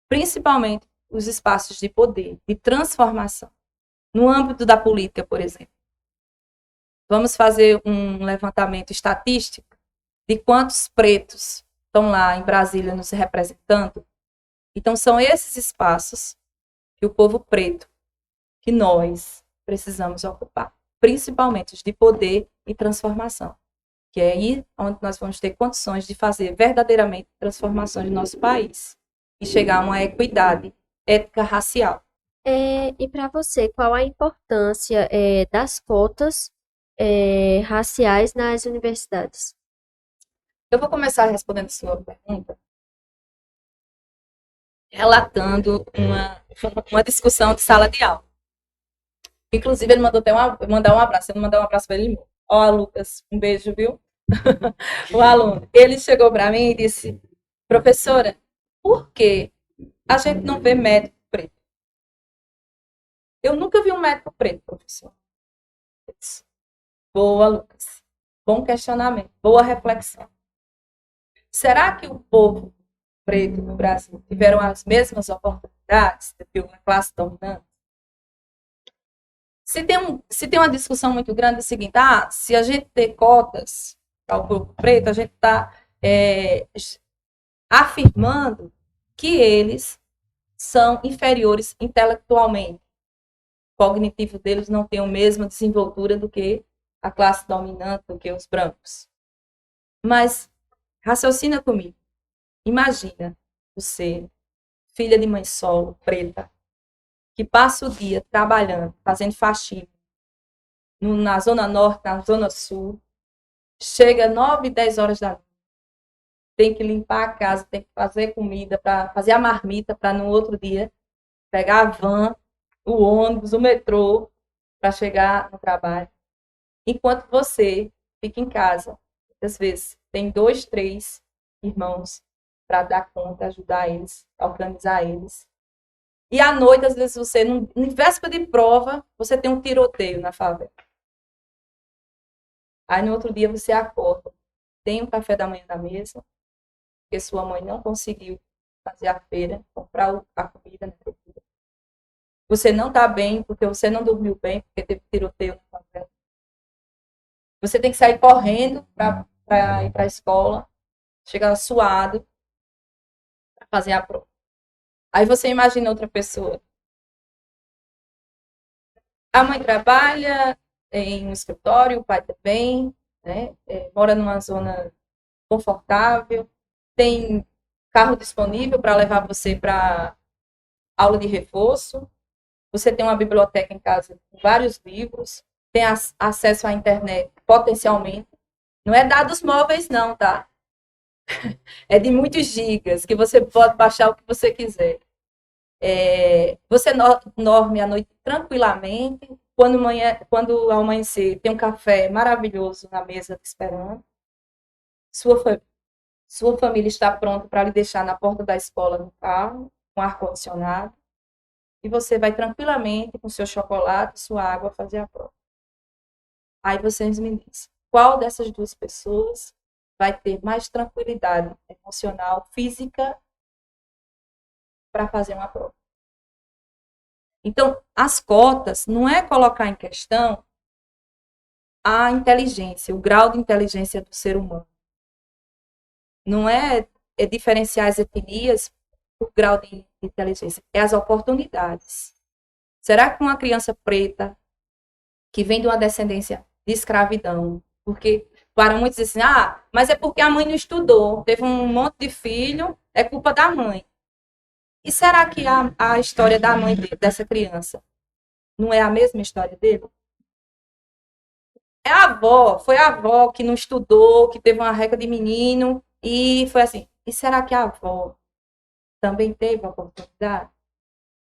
Principalmente os espaços de poder, de transformação. No âmbito da política, por exemplo. Vamos fazer um levantamento estatístico de quantos pretos estão lá em Brasília nos representando. Então, são esses espaços que o povo preto, que nós precisamos ocupar, principalmente os de poder e transformação, que é aí onde nós vamos ter condições de fazer verdadeiramente transformações no nosso país e chegar a uma equidade étnica-racial. E para você, qual a importância das cotas raciais nas universidades? Eu vou começar respondendo a sua pergunta relatando uma discussão de sala de aula. Inclusive, ele mandou até mandar um abraço. Eu não mandar um abraço para ele. Ó, Lucas, um beijo, viu? O aluno. Ele chegou para mim e disse, professora, por que a gente não vê médico preto? Eu nunca vi um médico preto, professor. Boa, Lucas. Bom questionamento. Boa reflexão. Será que o povo preto no Brasil tiveram as mesmas oportunidades do que uma classe dominante? Se tem uma discussão muito grande, é o seguinte, se a gente ter cotas para o povo preto, a gente está afirmando que eles são inferiores intelectualmente. O cognitivo deles não tem a mesma desenvoltura do que a classe dominante, do que os brancos. Mas raciocina comigo. Imagina você, filha de mãe solo, preta, que passa o dia trabalhando, fazendo faxina, na Zona Norte, na Zona Sul, chega 9, 10 horas da noite, tem que limpar a casa, tem que fazer comida, para fazer a marmita, para no outro dia pegar a van, o ônibus, o metrô, para chegar no trabalho. Enquanto você fica em casa, às vezes tem 2, 3 irmãos para dar conta, ajudar eles, organizar eles. E à noite, às vezes, você, em véspera de prova, você tem um tiroteio na favela. Aí, no outro dia, você acorda, tem um café da manhã na mesa, porque sua mãe não conseguiu fazer a feira, comprar a comida na feira. Você não está bem, porque você não dormiu bem, porque teve tiroteio na favela. Você tem que sair correndo para ir para a escola, chegar suado, para fazer a prova. Aí você imagina outra pessoa. A mãe trabalha em um escritório, o pai também, né? Mora numa zona confortável, tem carro disponível para levar você para aula de reforço, você tem uma biblioteca em casa com vários livros, tem acesso à internet potencialmente. Não é dados móveis, não, tá? É de muitos gigas, que você pode baixar o que você quiser. Você dorme à noite tranquilamente. Quando amanhecer, tem um café maravilhoso na mesa te esperando. Sua família está pronta para lhe deixar na porta da escola no carro, com ar-condicionado. E você vai tranquilamente com seu chocolate, sua água fazer a prova. Aí vocês me dizem, qual dessas duas pessoas vai ter mais tranquilidade emocional, física, para fazer uma prova? Então, as cotas não é colocar em questão a inteligência, o grau de inteligência do ser humano. Não é diferenciar as etnias por grau de inteligência, é as oportunidades. Será que uma criança preta, que vem de uma descendência de escravidão, porque para muitos dizem assim, mas é porque a mãe não estudou, teve um monte de filho, é culpa da mãe. E será que a história da mãe dessa criança não é a mesma história dele? Foi a avó que não estudou, que teve uma reca de menino, e foi assim. E será que a avó também teve a oportunidade?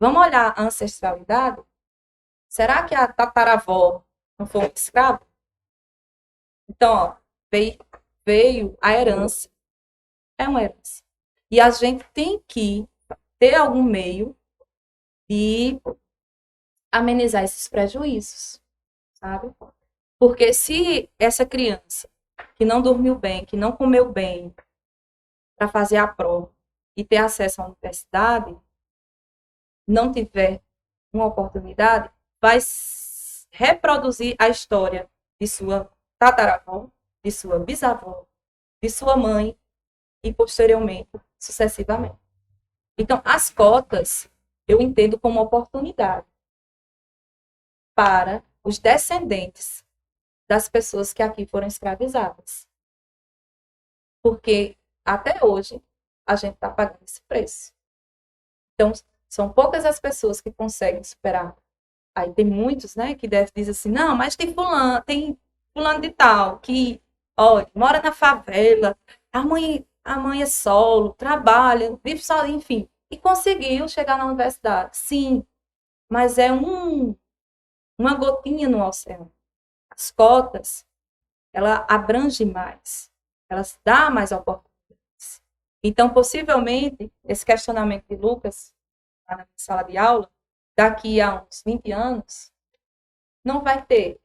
Vamos olhar a ancestralidade? Será que a tataravó não foi um escravo? Então, ó, veio a herança. É uma herança. E a gente tem que ter algum meio de amenizar esses prejuízos, sabe? Porque se essa criança que não dormiu bem, que não comeu bem para fazer a prova e ter acesso à universidade, não tiver uma oportunidade, vai reproduzir a história de sua tataravó, de sua bisavó, de sua mãe e posteriormente, sucessivamente. Então, as cotas eu entendo como oportunidade para os descendentes das pessoas que aqui foram escravizadas. Porque até hoje a gente está pagando esse preço. Então, são poucas as pessoas que conseguem superar. Aí tem muitos, né, que dizem assim, não, mas tem fulano de tal, que, olha, mora na favela, a mãe é solo, trabalha, vive só, enfim, e conseguiu chegar na universidade. Sim, mas é uma gotinha no oceano. As cotas, ela abrange mais, elas dão mais oportunidades. Então, possivelmente, esse questionamento de Lucas, lá na sala de aula, daqui a uns 20 anos, não vai ter,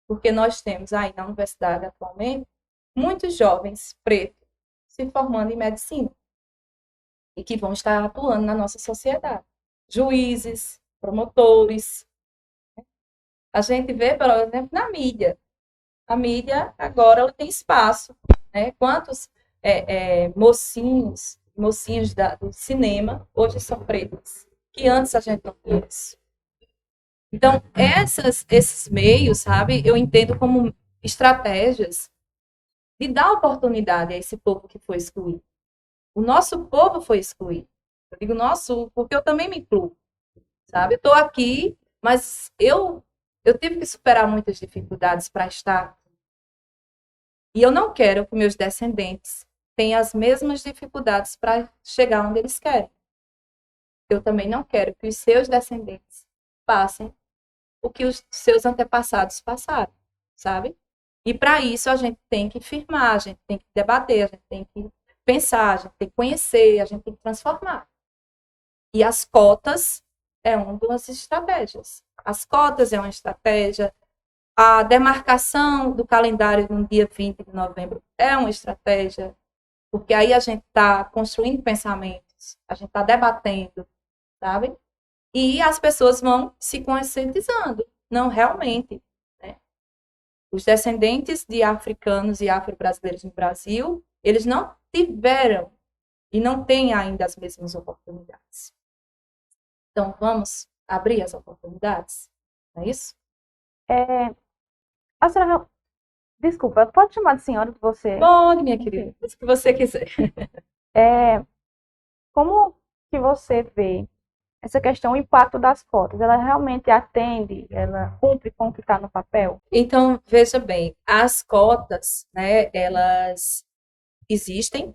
porque nós temos aí na universidade atualmente muitos jovens pretos se formando em medicina e que vão estar atuando na nossa sociedade. Juízes, promotores. A gente vê, por exemplo, na mídia. A mídia agora ela tem espaço. Né? Quantos mocinhos do cinema hoje são pretos, que antes a gente não tinha isso. Então, esses meios, sabe, eu entendo como estratégias de dar oportunidade a esse povo que foi excluído. O nosso povo foi excluído. Eu digo nosso, porque eu também me incluo, sabe? Eu estou aqui, mas eu tive que superar muitas dificuldades para estar. E eu não quero que meus descendentes tenham as mesmas dificuldades para chegar onde eles querem. Eu também não quero que os seus descendentes passem o que os seus antepassados passaram, sabe? E para isso a gente tem que firmar, a gente tem que debater, a gente tem que pensar, a gente tem que conhecer, a gente tem que transformar. E as cotas é uma das estratégias. As cotas é uma estratégia, a demarcação do calendário no dia 20 de novembro é uma estratégia, porque aí a gente está construindo pensamentos, a gente está debatendo, sabe? E as pessoas vão se conscientizando. Não, realmente, né? Os descendentes de africanos e afro-brasileiros no Brasil, eles não tiveram e não têm ainda as mesmas oportunidades. Então, vamos abrir as oportunidades? Não é isso? A senhora Desculpa, pode chamar de senhora de você? Pode, minha querida, o que você quiser. Como que você vê essa questão, o impacto das cotas? Ela realmente atende, ela cumpre com o que está no papel? Então, veja bem, as cotas, né, elas existem.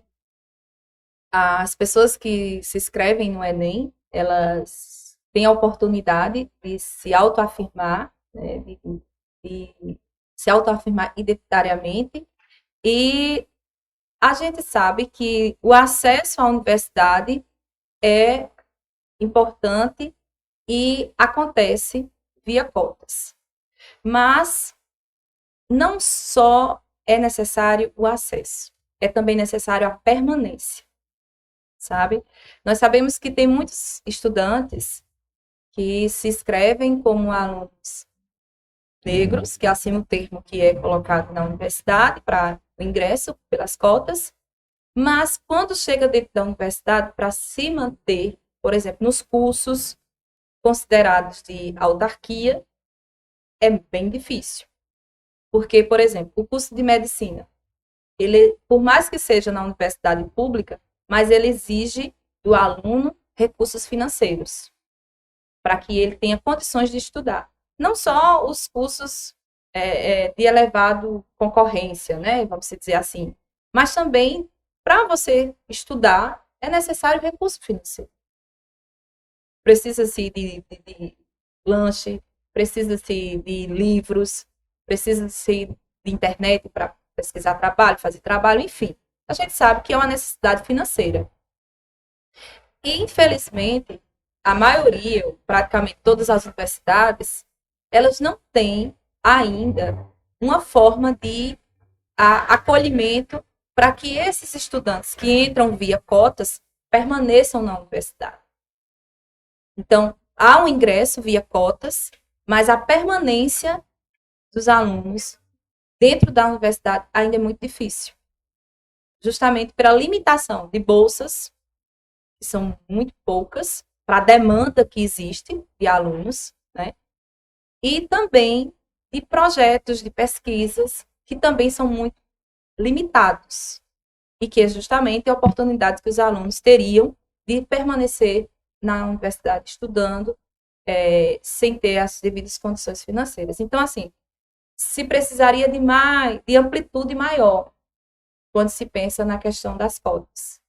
As pessoas que se inscrevem no Enem, elas têm a oportunidade de se autoafirmar, né, de se autoafirmar identitariamente, e a gente sabe que o acesso à universidade é importante e acontece via cotas. Mas não só é necessário o acesso, é também necessário a permanência, sabe? Nós sabemos que tem muitos estudantes que se inscrevem como alunos negros, que assinam o termo que é colocado na universidade para o ingresso pelas cotas, mas quando chega dentro da universidade para se manter, por exemplo, nos cursos considerados de autarquia, é bem difícil. Porque, por exemplo, o curso de medicina, ele, por mais que seja na universidade pública, mas ele exige do aluno recursos financeiros, para que ele tenha condições de estudar. Não só os cursos de elevado concorrência, né, vamos dizer assim, mas também, para você estudar, é necessário recurso financeiro. Precisa-se de lanche, precisa-se de livros, precisa-se de internet para pesquisar trabalho, fazer trabalho, enfim. A gente sabe que é uma necessidade financeira. E, infelizmente, a maioria, praticamente todas as universidades, elas não têm ainda uma forma de acolhimento para que esses estudantes que entram via cotas permaneçam na universidade. Então, há um ingresso via cotas, mas a permanência dos alunos dentro da universidade ainda é muito difícil. Justamente pela limitação de bolsas, que são muito poucas, para a demanda que existe de alunos, né? E também de projetos de pesquisas que também são muito limitados e que é justamente a oportunidade que os alunos teriam de permanecer na universidade estudando sem ter as devidas condições financeiras. Então, assim, se precisaria de amplitude maior quando se pensa na questão das cotas.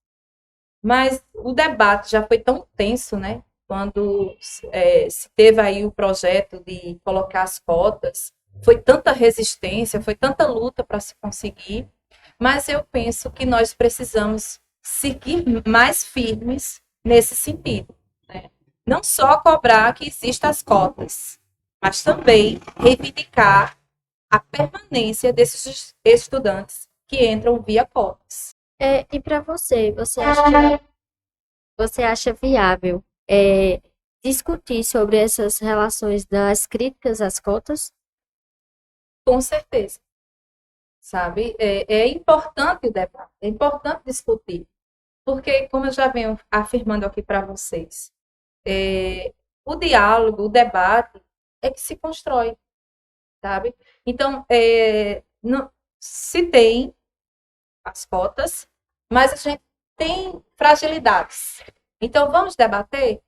Mas o debate já foi tão tenso, né? Quando se teve aí o projeto de colocar as cotas, foi tanta resistência, foi tanta luta para se conseguir, mas eu penso que nós precisamos seguir mais firmes nesse sentido, né? Não só cobrar que existam as cotas, mas também reivindicar a permanência desses estudantes que entram via cotas. E para você acha viável discutir sobre essas relações das críticas às cotas? Com certeza, sabe? É importante o debate, é importante discutir, porque, como eu já venho afirmando aqui para vocês, o diálogo, o debate é que se constrói, sabe? Então, não, se tem as cotas, mas a gente tem fragilidades. Então, vamos debater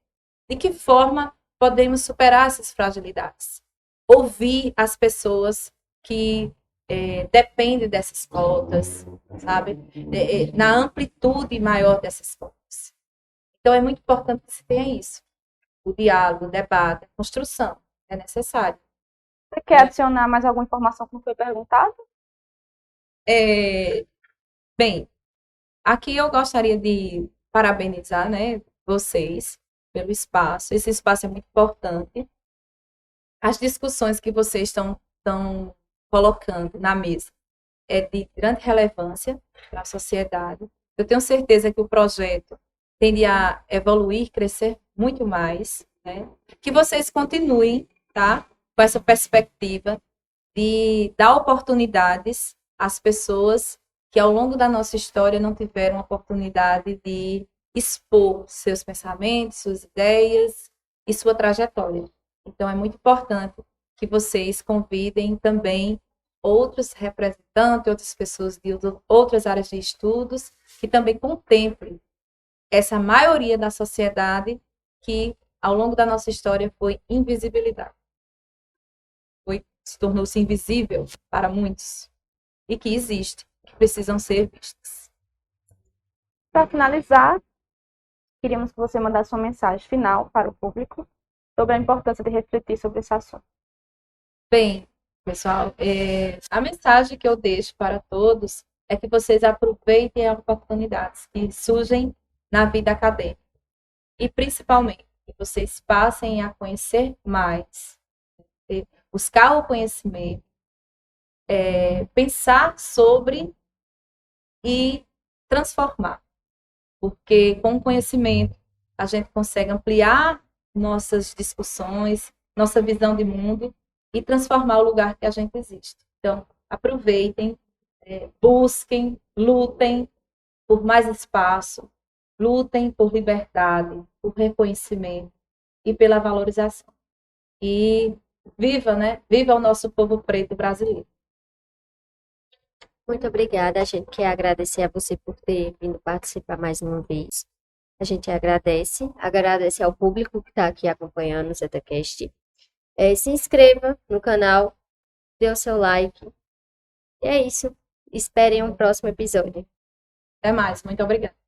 de que forma podemos superar essas fragilidades. Ouvir as pessoas que dependem dessas cotas, sabe? Na amplitude maior dessas cotas. Então, é muito importante que se tenha isso. O diálogo, o debate, a construção. É necessário. Você quer adicionar mais alguma informação que não foi perguntado? Bem, aqui eu gostaria de parabenizar, né, vocês pelo espaço. Esse espaço é muito importante. As discussões que vocês estão colocando na mesa é de grande relevância para a sociedade. Eu tenho certeza que o projeto tende a evoluir, crescer muito mais, né? Que vocês continuem, tá, com essa perspectiva de dar oportunidades às pessoas que ao longo da nossa história não tiveram oportunidade de expor seus pensamentos, suas ideias e sua trajetória. Então, é muito importante que vocês convidem também outros representantes, outras pessoas de outras áreas de estudos, que também contemplem essa maioria da sociedade que, ao longo da nossa história, foi invisibilizada. Se tornou-se invisível para muitos e que existe, que precisam ser vistas. Para finalizar, queríamos que você mandasse uma mensagem final para o público sobre a importância de refletir sobre esse assunto. Bem, pessoal, a mensagem que eu deixo para todos é que vocês aproveitem as oportunidades que surgem na vida acadêmica e, principalmente, que vocês passem a conhecer mais, buscar o conhecimento, pensar sobre e transformar. Porque com o conhecimento a gente consegue ampliar nossas discussões, nossa visão de mundo e transformar o lugar que a gente existe. Então, aproveitem, busquem, lutem por mais espaço, lutem por liberdade, por reconhecimento e pela valorização. E viva, né? Viva o nosso povo preto brasileiro. Muito obrigada. A gente quer agradecer a você por ter vindo participar mais uma vez. A gente agradece ao público que está aqui acompanhando o ZetaCast. Se inscreva no canal, dê o seu like. E é isso. Esperem um próximo episódio. Até mais. Muito obrigada.